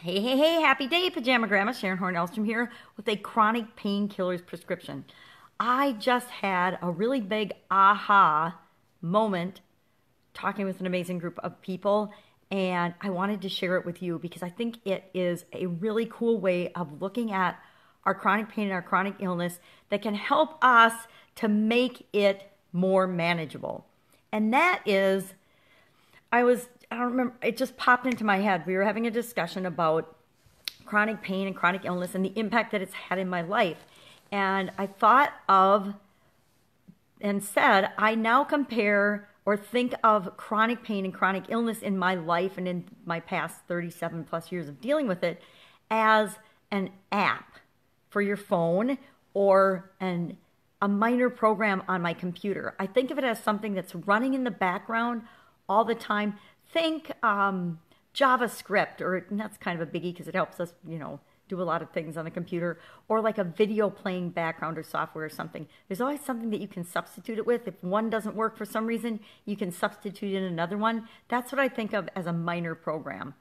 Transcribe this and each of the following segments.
Hey, hey, hey, happy day, Pajama Gramma. Sharon Horne-Ellstrom here with a chronic painkillers prescription. I just had a really big aha moment talking with an amazing group of people, and I wanted to share it with you because I think it is a really cool way of looking at our chronic pain and our chronic illness that can help us to make it more manageable. And that is, I don't remember, it just popped into my head. We were having a discussion about chronic pain and chronic illness and the impact that it's had in my life. And I thought of and said, I now compare or think of chronic pain and chronic illness in my life and in my past 37 plus years of dealing with it as an app for your phone or a minor program on my computer. I think of it as something that's running in the background all the time. Think JavaScript, and that's kind of a biggie because it helps us, do a lot of things on the computer, or like a video playing background or software or something. There's always something that you can substitute it with. If one doesn't work for some reason, you can substitute in another one. That's what I think of as a minor program.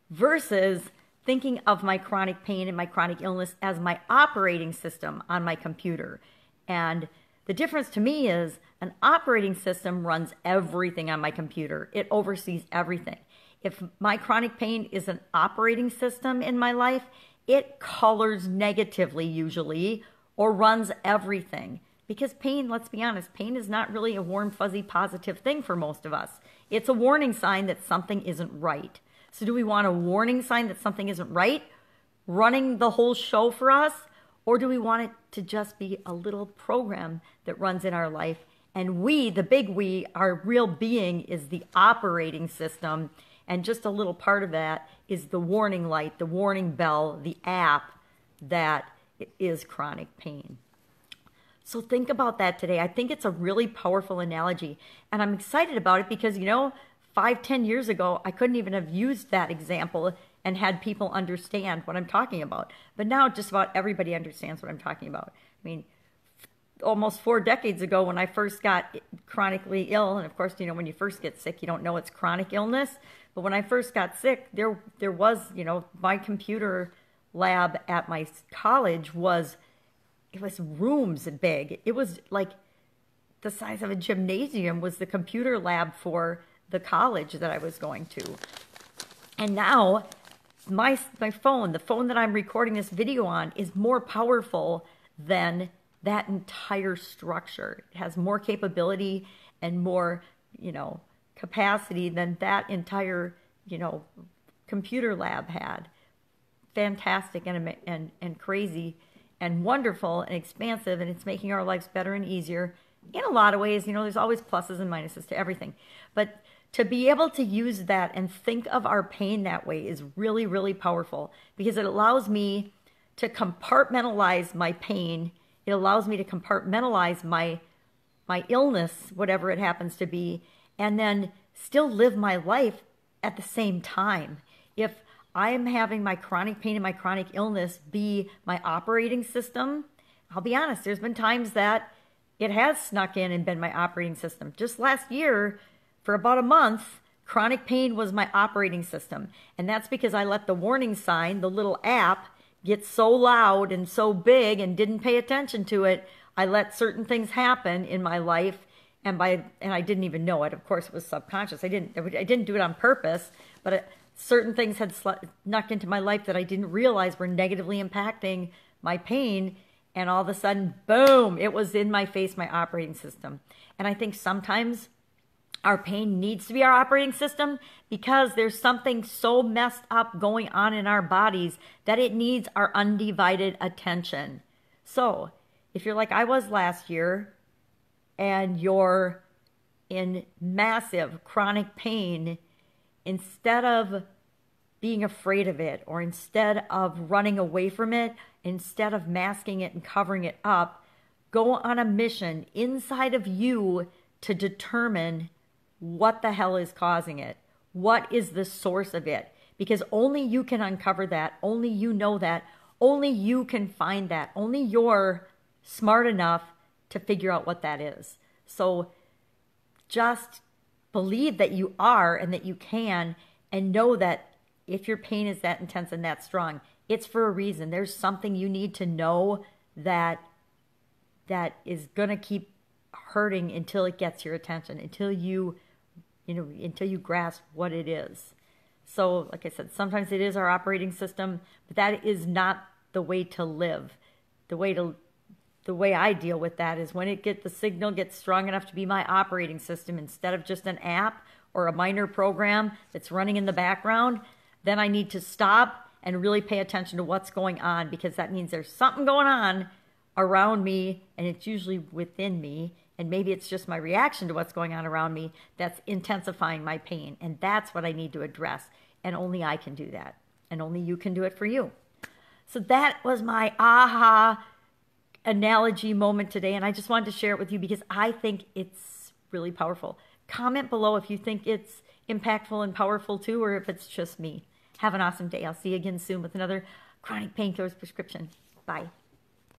Versus thinking of my chronic pain and my chronic illness as my operating system on my computer. And the difference to me is an operating system runs everything on my computer. It oversees everything. If my chronic pain is an operating system in my life, it colors negatively usually or runs everything. Because pain, let's be honest, pain is not really a warm, fuzzy, positive thing for most of us. It's a warning sign that something isn't right. So do we want a warning sign that something isn't right running the whole show for us? Or do we want it to just be a little program that runs in our life? And we, the big we, our real being is the operating system. And just a little part of that is the warning light, the warning bell, the app that is chronic pain. So think about that today. I think it's a really powerful analogy. And I'm excited about it because, 5-10 years ago, I couldn't even have used that example and had people understand what I'm talking about. But now just about everybody understands what I'm talking about. I mean, almost 4 decades ago when I first got chronically ill, and of course, when you first get sick, you don't know it's chronic illness. But when I first got sick, there was, my computer lab at my college it was rooms big. It was like the size of a gymnasium was the computer lab for the college that I was going to. And now my phone, the phone that I'm recording this video on, is more powerful than that entire structure. It has more capability and more, capacity than that entire, computer lab had. Fantastic and crazy and wonderful and expansive, and it's making our lives better and easier in a lot of ways. There's always pluses and minuses to everything. But to be able to use that and think of our pain that way is really, really powerful because it allows me to compartmentalize my pain. It allows me to compartmentalize my illness, whatever it happens to be, and then still live my life at the same time. If I am having my chronic pain and my chronic illness be my operating system, I'll be honest, there's been times that it has snuck in and been my operating system. Just last year, for about a month, chronic pain was my operating system. And that's because I let the warning sign, the little app, get so loud and so big and didn't pay attention to it. I let certain things happen in my life, and I didn't even know it. Of course, it was subconscious. I didn't do it on purpose, but certain things had snuck into my life that I didn't realize were negatively impacting my pain. And all of a sudden, boom, it was in my face, my operating system. And I think sometimes our pain needs to be our operating system because there's something so messed up going on in our bodies that it needs our undivided attention. So if you're like I was last year and you're in massive chronic pain, instead of being afraid of it or instead of running away from it, instead of masking it and covering it up, go on a mission inside of you to determine what the hell is causing it. What is the source of it? Because only you can uncover that. Only you know that. Only you can find that. Only you're smart enough to figure out what that is. So just believe that you are and that you can, and know that if your pain is that intense and that strong, it's for a reason. There's something you need to know that is going to keep hurting until it gets your attention, until you grasp what it is. So, like I said, sometimes it is our operating system, but that is not the way to live. The way I deal with that is when the signal gets strong enough to be my operating system instead of just an app or a minor program that's running in the background, then I need to stop and really pay attention to what's going on, because that means there's something going on around me, and it's usually within me, and maybe it's just my reaction to what's going on around me that's intensifying my pain, and that's what I need to address, and only I can do that, and only you can do it for you. So that was my aha analogy moment today, and I just wanted to share it with you because I think it's really powerful. Comment below if you think it's impactful and powerful too, or if it's just me. Have an awesome day. I'll see you again soon with another chronic painkillers prescription. Bye.